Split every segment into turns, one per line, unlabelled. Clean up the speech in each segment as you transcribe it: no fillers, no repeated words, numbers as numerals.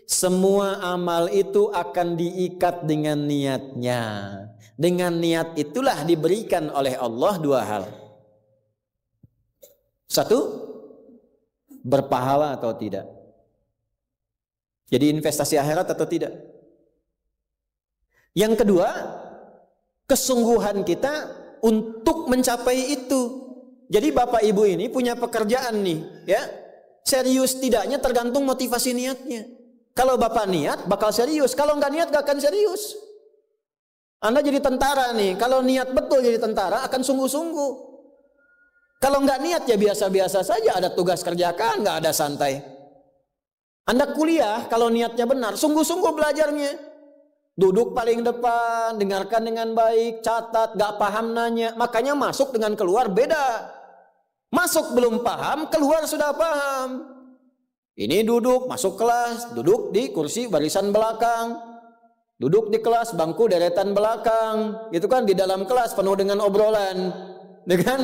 Semua amal itu akan diikat dengan niatnya. Dengan niat itulah diberikan oleh Allah dua hal. Satu, berpahala atau tidak. Jadi investasi akhirat atau tidak. Yang kedua, kesungguhan kita untuk mencapai itu. Jadi Bapak Ibu ini punya pekerjaan nih, ya. Serius tidaknya tergantung motivasi niatnya. Kalau Bapak niat bakal serius, kalau nggak niat gak akan serius. Anda jadi tentara nih, kalau niat betul jadi tentara akan sungguh-sungguh. Kalau nggak niat ya biasa-biasa saja, ada tugas kerjakan, nggak ada santai. Anda kuliah kalau niatnya benar, sungguh-sungguh belajarnya. Duduk paling depan, dengarkan dengan baik, catat, gak paham nanya. Makanya masuk dengan keluar beda. Masuk belum paham, keluar sudah paham. Ini duduk, masuk kelas, duduk di kursi barisan belakang. Duduk di kelas, bangku deretan belakang. Gitu kan, di dalam kelas penuh dengan obrolan. Dengan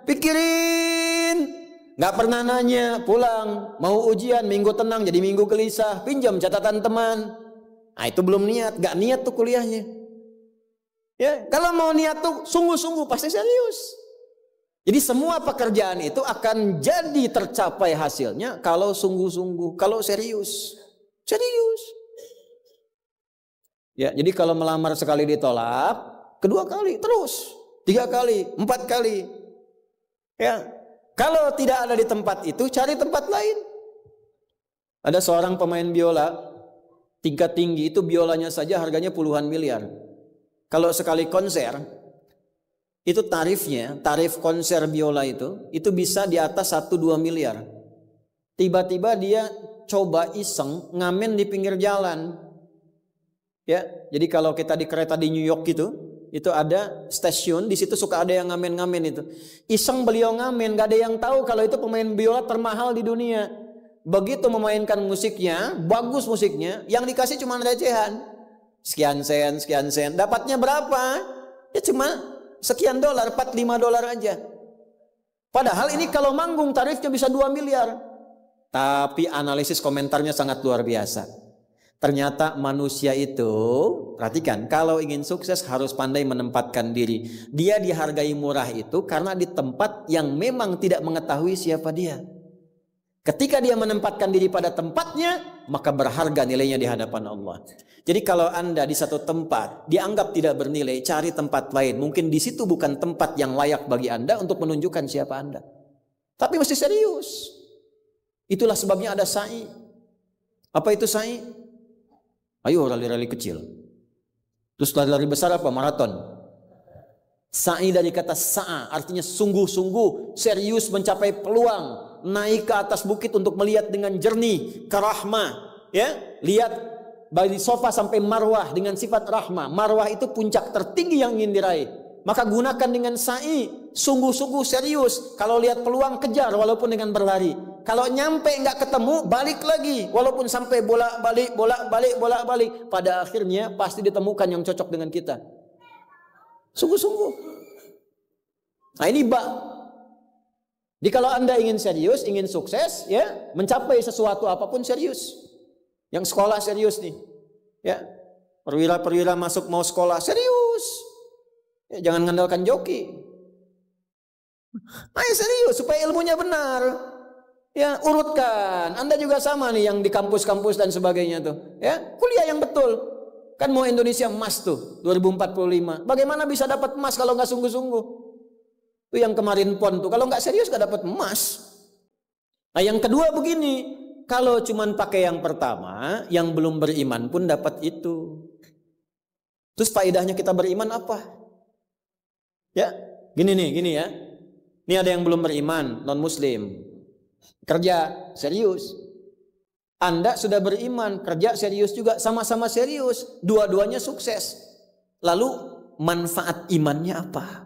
pikirin. Gak pernah nanya, pulang. Mau ujian, minggu tenang jadi minggu gelisah. Pinjam catatan teman. Nah itu belum niat, gak niat tuh kuliahnya. Ya, kalau mau niat tuh sungguh-sungguh pasti serius. Jadi semua pekerjaan itu akan jadi tercapai hasilnya kalau sungguh-sungguh, kalau serius. Serius. Ya, jadi kalau melamar sekali ditolak, kedua kali terus, 3 kali, 4 kali. Ya, kalau tidak ada di tempat itu, cari tempat lain. Ada seorang pemain biola tingkat tinggi, itu biolanya saja harganya puluhan miliar. Kalau sekali konser, itu tarifnya, tarif konser biola itu bisa di atas 1-2 miliar. Tiba-tiba dia coba iseng ngamen di pinggir jalan. Ya, jadi kalau kita di kereta di New York itu ada stasiun, di situ suka ada yang ngamen-ngamen itu. Iseng beliau ngamen, gak ada yang tahu kalau itu pemain biola termahal di dunia. Begitu memainkan musiknya, bagus musiknya, yang dikasih cuma recehan. Sekian sen. Dapatnya berapa? Ya cuma sekian dolar, 4-5 dolar aja. Padahal ini kalau manggung tarifnya bisa 2 miliar. Tapi analisis komentarnya sangat luar biasa. Ternyata manusia itu, perhatikan, kalau ingin sukses harus pandai menempatkan diri. Dia dihargai murah itu karena di tempat yang memang tidak mengetahui siapa dia. Ketika dia menempatkan diri pada tempatnya, maka berharga nilainya di hadapan Allah. Jadi kalau Anda di satu tempat dianggap tidak bernilai, cari tempat lain. Mungkin di situ bukan tempat yang layak bagi Anda untuk menunjukkan siapa Anda. Tapi mesti serius. Itulah sebabnya ada sa'i. Apa itu sa'i? Ayo rali-rali kecil. Terus lari-lari besar apa? Maraton. Sa'i dari kata sa'a, artinya sungguh-sungguh, serius mencapai peluang. Naik ke atas bukit untuk melihat dengan jernih ke rahmah, ya, lihat dari sofa sampai marwah dengan sifat rahmah. Marwah itu puncak tertinggi yang ingin diraih. Maka gunakan dengan sa'i, sungguh-sungguh serius. Kalau lihat peluang kejar walaupun dengan berlari. Kalau nyampe nggak ketemu, balik lagi walaupun sampai bolak-balik. Pada akhirnya pasti ditemukan yang cocok dengan kita. Sungguh-sungguh. Nah ini Jadi kalau Anda ingin serius, ingin sukses, ya, mencapai sesuatu apapun serius. Yang sekolah serius nih, ya, perwira-perwira masuk mau sekolah serius, ya, jangan mengandalkan joki. Ayo serius supaya ilmunya benar, ya, urutkan. Anda juga sama nih yang di kampus-kampus dan sebagainya tuh, ya, kuliah yang betul. Kan mau Indonesia emas tuh 2045. Bagaimana bisa dapat emas kalau nggak sungguh-sungguh? Itu yang kemarin PON tuh, kalau nggak serius nggak dapat emas. Nah yang kedua begini, kalau cuman pakai yang pertama, yang belum beriman pun dapat itu. Terus faedahnya kita beriman apa? Ya, gini ya. Ini ada yang belum beriman, non muslim, kerja serius. Anda sudah beriman, kerja serius juga, sama-sama serius, dua-duanya sukses. Lalu manfaat imannya apa?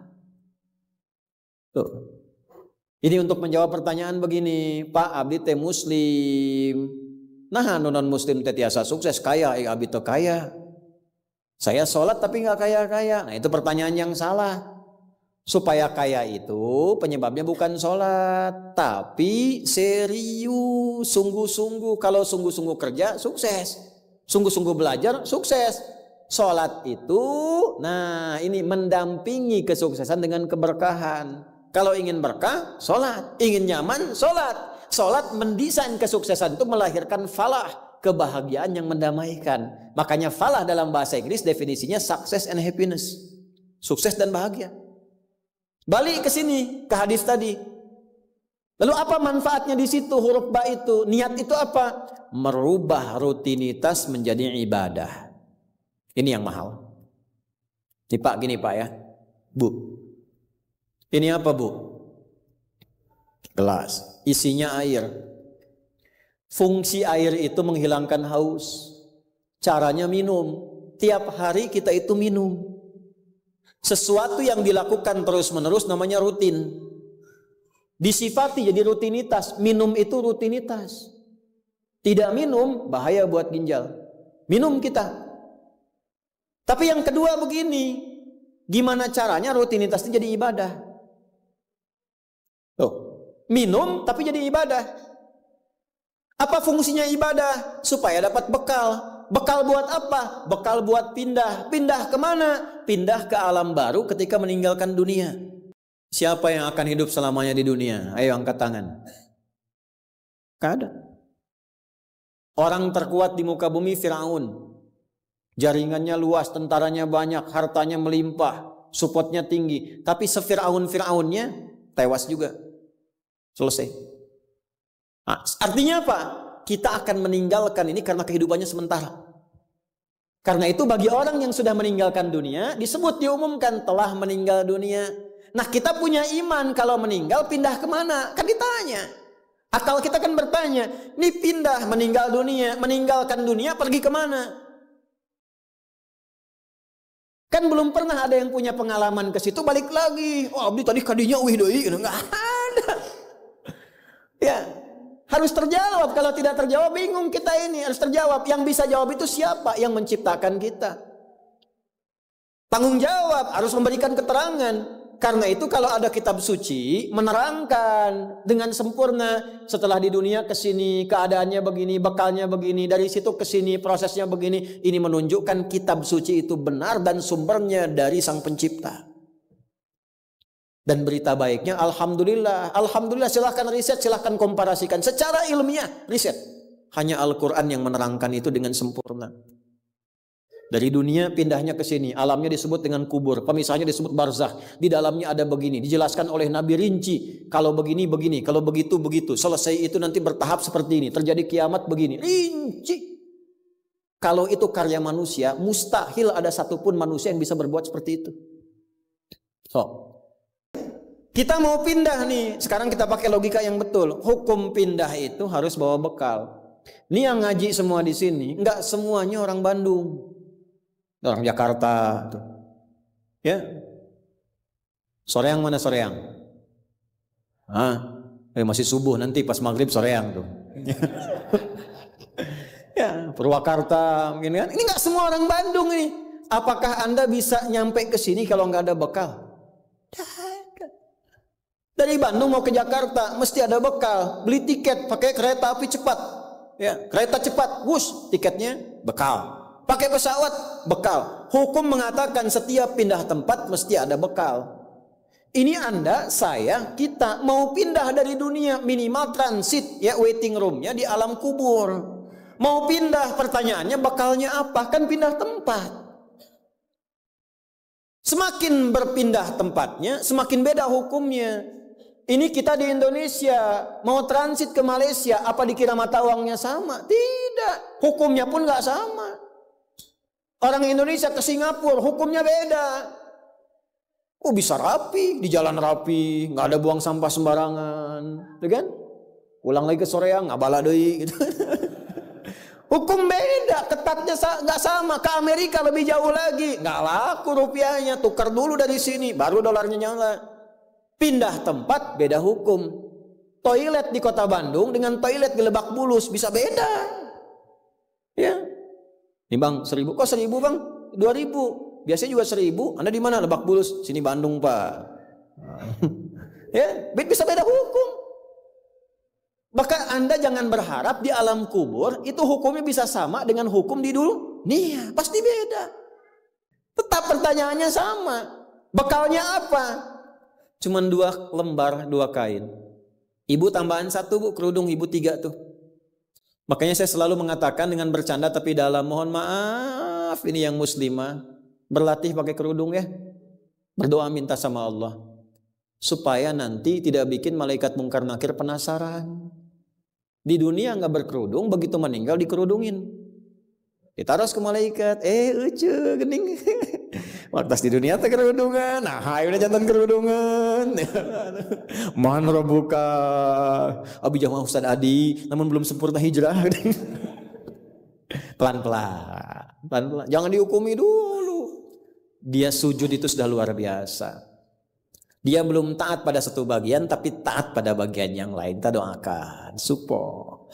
Tuh. Ini untuk menjawab pertanyaan begini, Pak abdi teh muslim, nah non muslim teh tiasa sukses kaya, abdi teh kaya. Saya sholat tapi nggak kaya-kaya. Nah itu pertanyaan yang salah. Supaya kaya itu penyebabnya bukan sholat, tapi serius, sungguh-sungguh. Kalau sungguh-sungguh kerja, sukses. Sungguh-sungguh belajar, sukses. Sholat itu, nah ini mendampingi kesuksesan dengan keberkahan. Kalau ingin berkah, sholat. Ingin nyaman, sholat. Sholat mendesain kesuksesan itu melahirkan falah, kebahagiaan yang mendamaikan. Makanya falah dalam bahasa Inggris definisinya success and happiness. Sukses dan bahagia. Balik ke sini, ke hadis tadi. Lalu apa manfaatnya di situ huruf ba itu? Niat itu apa? Merubah rutinitas menjadi ibadah. Ini yang mahal. Ini Pak, gini Pak ya. Bu. Ini apa Bu? Gelas. Isinya air. Fungsi air itu menghilangkan haus. Caranya minum. Tiap hari kita itu minum. Sesuatu yang dilakukan terus-menerus namanya rutin. Disifati jadi rutinitas. Minum itu rutinitas. Tidak minum bahaya buat ginjal. Minum kita. Tapi yang kedua begini. Gimana caranya rutinitas itu jadi ibadah? Tuh, minum tapi jadi ibadah. Apa fungsinya ibadah? Supaya dapat bekal. Bekal buat apa? Bekal buat pindah. Pindah kemana? Pindah ke alam baru ketika meninggalkan dunia. Siapa yang akan hidup selamanya di dunia? Ayo angkat tangan. Gak ada. Orang terkuat di muka bumi Firaun. Jaringannya luas, tentaranya banyak, hartanya melimpah, supportnya tinggi. Tapi se-Firaun-Firaunnya tewas juga. Selesai. Nah, artinya apa? Kita akan meninggalkan ini karena kehidupannya sementara. Karena itu bagi orang yang sudah meninggalkan dunia, disebut diumumkan telah meninggal dunia. Nah kita punya iman kalau meninggal pindah kemana? Kan ditanya. Akal kita kan bertanya, ini pindah meninggal dunia, meninggalkan dunia pergi kemana? Kan belum pernah ada yang punya pengalaman ke situ balik lagi. Oh abdi tadi kadinya wih doi, nggak ada. Ya. Harus terjawab. Kalau tidak terjawab bingung kita ini. Harus terjawab. Yang bisa jawab itu siapa? Yang menciptakan kita. Tanggung jawab. Harus memberikan keterangan. Karena itu kalau ada kitab suci menerangkan dengan sempurna. Setelah di dunia ke sini keadaannya begini, bekalnya begini, dari situ ke sini prosesnya begini. Ini menunjukkan kitab suci itu benar dan sumbernya dari Sang Pencipta. Dan berita baiknya, Alhamdulillah. Alhamdulillah, silahkan riset, silahkan komparasikan. Secara ilmiah, riset. Hanya Al-Quran yang menerangkan itu dengan sempurna. Dari dunia pindahnya ke sini. Alamnya disebut dengan kubur. Pemisahnya disebut barzakh. Di dalamnya ada begini. Dijelaskan oleh Nabi rinci. Kalau begini, begini. Kalau begitu, begitu. Selesai itu nanti bertahap seperti ini. Terjadi kiamat begini. Rinci. Kalau itu karya manusia, mustahil ada satupun manusia yang bisa berbuat seperti itu. So. Kita mau pindah nih, sekarang kita pakai logika yang betul. Hukum pindah itu harus bawa bekal. Ini yang ngaji semua di sini, enggak semuanya orang Bandung, orang Jakarta, tuh. Ya. Soreang mana Soreang? Masih subuh nanti pas maghrib Soreang tuh. Ya, Purwakarta mungkin kan. Ini enggak semua orang Bandung ini. Apakah Anda bisa nyampe ke sini kalau enggak ada bekal? Dari Bandung mau ke Jakarta mesti ada bekal. Beli tiket pakai kereta api cepat. Ya, kereta cepat, wush, tiketnya bekal. Pakai pesawat, bekal. Hukum mengatakan setiap pindah tempat mesti ada bekal. Ini Anda, saya, kita mau pindah dari dunia, minimal transit, ya waiting roomnya di alam kubur. Mau pindah, pertanyaannya bekalnya apa? Kan pindah tempat. Semakin berpindah tempatnya, semakin beda hukumnya. Ini kita di Indonesia mau transit ke Malaysia, apa dikira mata uangnya sama? Tidak, hukumnya pun nggak sama. Orang Indonesia ke Singapura, hukumnya beda. Oh bisa rapi, di jalan rapi, nggak ada buang sampah sembarangan, gitu kan? Pulang lagi ke Soreang, nggak bala deui, gitu. Hukum beda, ketatnya nggak sama. Ke Amerika lebih jauh lagi, nggak laku rupiahnya, tukar dulu dari sini, baru dolarnya nyala. Pindah tempat beda hukum. Toilet di kota Bandung dengan toilet di Lebak Bulus bisa beda. Ya. Nih bang 1.000, kok 1.000 bang? 2.000. Biasanya juga 1.000. Anda di mana? Lebak Bulus. Sini Bandung pak. Ya, bisa beda hukum. Maka Anda jangan berharap di alam kubur itu hukumnya bisa sama dengan hukum di dunia. Pasti beda. Tetap pertanyaannya sama. Bekalnya apa? Cuman 2 lembar 2 kain. Ibu tambahan 1 bu, kerudung ibu 3 tuh. Makanya saya selalu mengatakan dengan bercanda tapi dalam, mohon maaf ini yang muslimah, berlatih pakai kerudung ya. Berdoa minta sama Allah. Supaya nanti tidak bikin malaikat mungkar nakir penasaran. Di dunia nggak berkerudung, begitu meninggal dikerudungin. Ditaruh ke malaikat, ucu gening. Waktu di dunia teh kerudungan, nah hai udah jantan kerudungan. Man rabbuka, abi jamaah Ustaz Adi, namun belum sempurna hijrah. Pelan-pelan, jangan dihukumi dulu. Dia sujud itu sudah luar biasa. Dia belum taat pada satu bagian, tapi taat pada bagian yang lain. Kita doakan, support.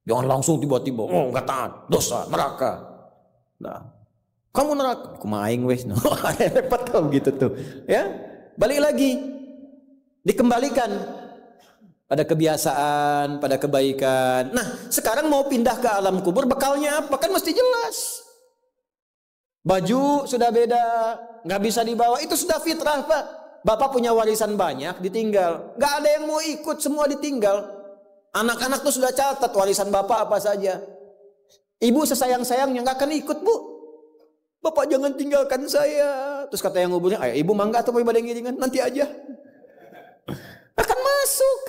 Jangan langsung tiba-tiba, oh nggak taat, dosa, neraka. Nah, kamu neraka, aku maing wes, no, repot kau gitu tuh. Ya, balik lagi, dikembalikan pada kebiasaan, pada kebaikan. Nah, sekarang mau pindah ke alam kubur, bekalnya apa? Kan mesti jelas. Baju sudah beda, nggak bisa dibawa, itu sudah fitrah Pak. Bapak punya warisan banyak, ditinggal. Gak ada yang mau ikut, semua ditinggal. Anak-anak tuh sudah catat warisan bapak apa saja. Ibu sesayang-sayangnya gak akan ikut bu. Bapak jangan tinggalkan saya. Terus kata yang nguburnya, ayo ibu mangga atau mau ibadah ngiringan, nanti aja. Akan masuk.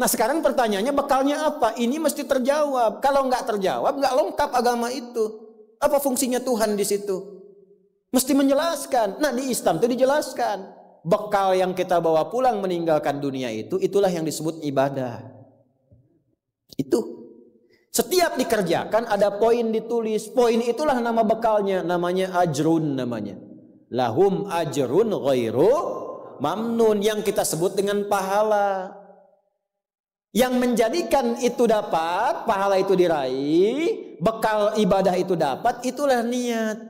Nah sekarang pertanyaannya bekalnya apa? Ini mesti terjawab. Kalau gak terjawab, gak lengkap agama itu. Apa fungsinya Tuhan di situ? Mesti menjelaskan. Nah di Islam itu dijelaskan. Bekal yang kita bawa pulang meninggalkan dunia itu, itulah yang disebut ibadah. Itu. Setiap dikerjakan ada poin ditulis. Poin itulah nama bekalnya. Namanya ajrun namanya. Lahum ajrun ghairu mamnun. Yang kita sebut dengan pahala. Yang menjadikan itu dapat, pahala itu diraih, bekal ibadah itu dapat, itulah niat.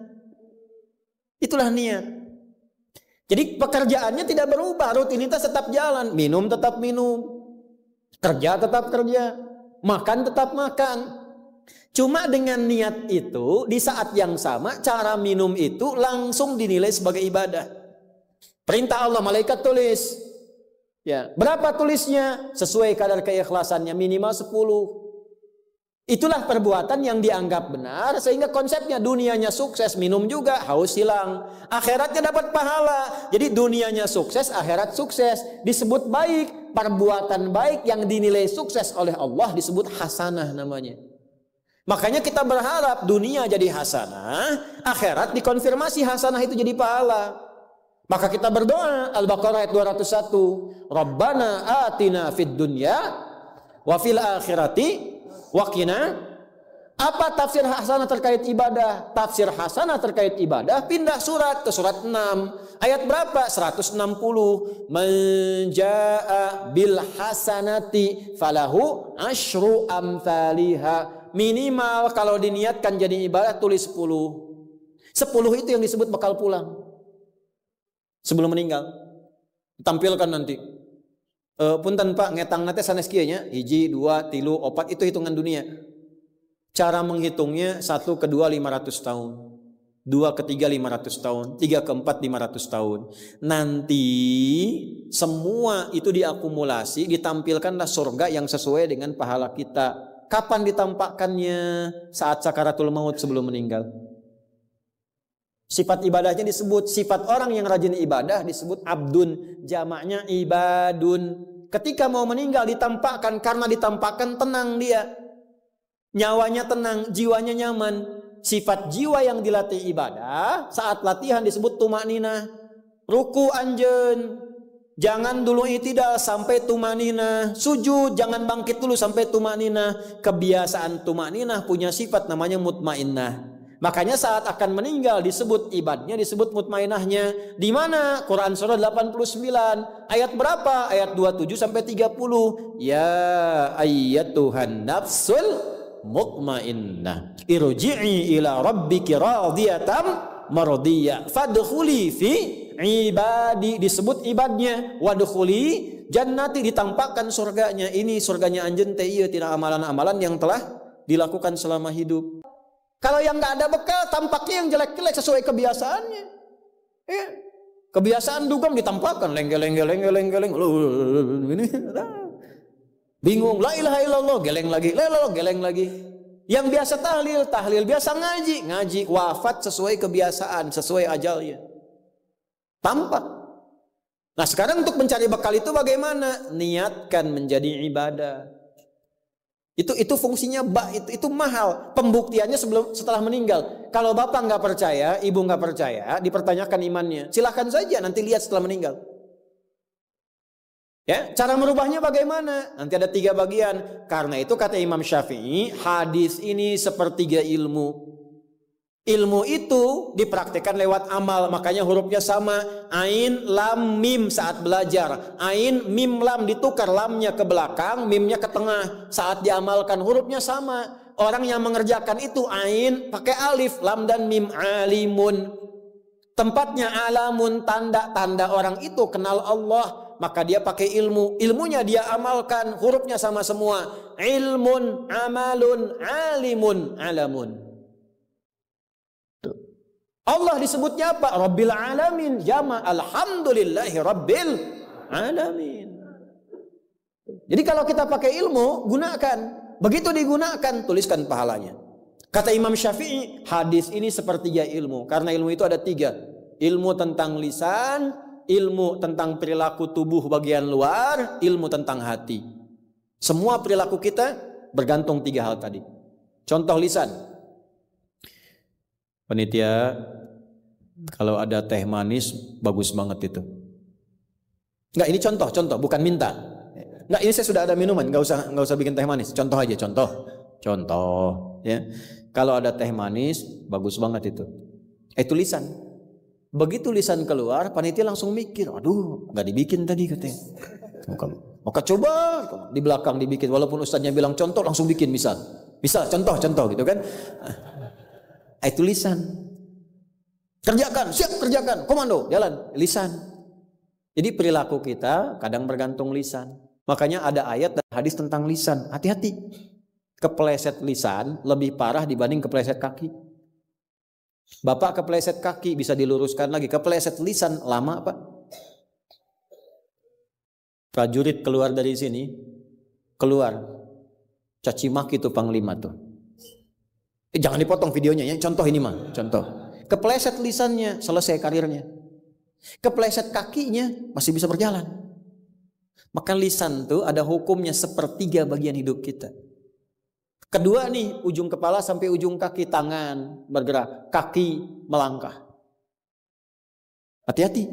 Itulah niat. Jadi pekerjaannya tidak berubah, rutinitas tetap jalan, minum tetap minum, kerja tetap kerja, makan tetap makan. Cuma dengan niat itu di saat yang sama cara minum itu langsung dinilai sebagai ibadah. Perintah Allah, malaikat tulis. Ya, berapa tulisnya? Sesuai kadar keikhlasannya, minimal 10. Itulah perbuatan yang dianggap benar sehingga konsepnya dunianya sukses, minum juga, haus hilang. Akhiratnya dapat pahala. Jadi dunianya sukses, akhirat sukses. Disebut baik, perbuatan baik yang dinilai sukses oleh Allah disebut hasanah namanya. Makanya kita berharap dunia jadi hasanah, akhirat dikonfirmasi hasanah itu jadi pahala. Maka kita berdoa, Al-Baqarah ayat 201, Rabbana atina fid dunya wa fil akhirati waqina. Apa tafsir hasanah terkait ibadah? Tafsir hasanah terkait ibadah pindah surat ke surat 6. Ayat berapa? 160. Man jaa bil hasanati falahu asyru amthaliha. Minimal kalau diniatkan jadi ibadah tulis 10. 10 itu yang disebut bekal pulang. Sebelum meninggal. Tampilkan nanti. Punten Pak ngetang nate sanes kieu nya 1, 2, 3, 4 itu hitungan dunia. Cara menghitungnya 1 ke 2 500 tahun. 2 ke 3 500 tahun, 3 ke 4 500 tahun. Nanti semua itu diakumulasi, ditampilkanlah surga yang sesuai dengan pahala kita. Kapan ditampakkannya? Saat sakaratul maut sebelum meninggal. Sifat ibadahnya disebut, sifat orang yang rajin ibadah disebut abdun, jamaknya ibadun. Ketika mau meninggal ditampakkan, karena ditampakkan tenang dia. Nyawanya tenang, jiwanya nyaman. Sifat jiwa yang dilatih ibadah, saat latihan disebut tumakninah. Ruku anjen, jangan dulu itidal sampai tumakninah. Sujud, jangan bangkit dulu sampai tumakninah. Kebiasaan tumakninah punya sifat namanya mutmainnah. Makanya saat akan meninggal disebut ibadahnya, disebut mutmainahnya. Di mana? Quran surah 89 ayat berapa? Ayat 27 sampai 30. Ya ayyatuhan nafsul mutmainnah irji'i ila rabbiki radiyatan mardiyah fadkhuli fi ibadi, disebut ibadnya. Wadkhuli jannati, ditampakkan surganya. Ini surganya anjeun teh ieu tina amalan-amalan yang telah dilakukan selama hidup. Kalau yang nggak ada bekal, tampaknya yang jelek-jelek sesuai kebiasaannya. Ya. Kebiasaan dugem ditampakkan lenggel. Ini bingung, la ilaha illallah, geleng lagi, la ilaha geleng lagi. Yang biasa tahlil, biasa ngaji, wafat sesuai kebiasaan, sesuai ajalnya. Tampak. Nah, sekarang untuk mencari bekal itu bagaimana? Niatkan menjadi ibadah. Itu fungsinya itu mahal. Pembuktiannya setelah meninggal. Kalau bapak nggak percaya, ibu nggak percaya, dipertanyakan imannya. Silahkan saja nanti lihat setelah meninggal. Ya, cara merubahnya bagaimana? Nanti ada 3 bagian. Karena itu kata Imam Syafi'i, hadis ini sepertiga ilmu. Ilmu itu dipraktikkan lewat amal, makanya hurufnya sama. Ain, lam, mim saat belajar. Ain, mim, lam ditukar, lamnya ke belakang, mimnya ke tengah. Saat diamalkan hurufnya sama. Orang yang mengerjakan itu ain pakai alif, lam dan mim, alimun. Tempatnya alamun, tanda-tanda orang itu kenal Allah. Maka dia pakai ilmu. Ilmunya dia amalkan, hurufnya sama semua. Ilmun, amalun, alimun, alamun. Allah disebutnya apa? Rabbil alamin. Jama alhamdulillahi rabbil alamin. Jadi kalau kita pakai ilmu, gunakan. Begitu digunakan, tuliskan pahalanya. Kata Imam Syafi'i, hadis ini sepertiga ilmu. Karena ilmu itu ada 3. Ilmu tentang lisan, ilmu tentang perilaku tubuh bagian luar, ilmu tentang hati. Semua perilaku kita bergantung 3 hal tadi. Contoh lisan. Panitia, kalau ada teh manis bagus banget itu. Enggak, ini contoh, bukan minta. Enggak, ini saya sudah ada minuman, enggak usah bikin teh manis. Contoh aja, contoh, ya. Kalau ada teh manis bagus banget itu. Itu lisan. Begitu lisan keluar, panitia langsung mikir, aduh, enggak dibikin tadi katanya. Maka coba di belakang dibikin, walaupun ustaznya bilang contoh, langsung bikin misal contoh gitu kan. Itu lisan. Kerjakan, siap kerjakan, komando, jalan, lisan. Jadi perilaku kita kadang bergantung lisan. Makanya ada ayat dan hadis tentang lisan. Hati-hati. Kepleset lisan lebih parah dibanding kepleset kaki. Bapak kepleset kaki bisa diluruskan lagi. Kepleset lisan lama Pak. Prajurit keluar dari sini, caci maki itu panglima tuh. Jangan dipotong videonya ya. Contoh ini mah, contoh. Kepleset lisannya, selesai karirnya. Kepleset kakinya, masih bisa berjalan. Maka lisan tuh ada hukumnya sepertiga bagian hidup kita. Kedua nih, ujung kepala sampai ujung kaki, tangan bergerak, kaki melangkah. Hati-hati.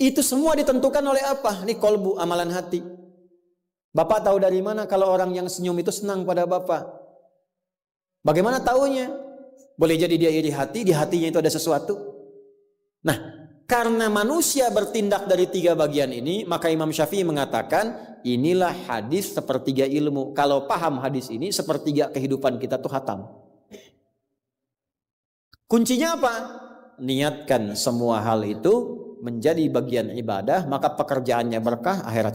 Itu semua ditentukan oleh apa? Ini kolbu, amalan hati. Bapak tahu dari mana kalau orang yang senyum itu senang pada Bapak? Bagaimana taunya? Boleh jadi dia iri hati, di hatinya itu ada sesuatu. Nah, karena manusia bertindak dari 3 bagian ini, maka Imam Syafi'i mengatakan, inilah hadis sepertiga ilmu. Kalau paham hadis ini, sepertiga kehidupan kita tuh hatam. Kuncinya apa? Niatkan semua hal itu menjadi bagian ibadah, maka pekerjaannya berkah, akhirat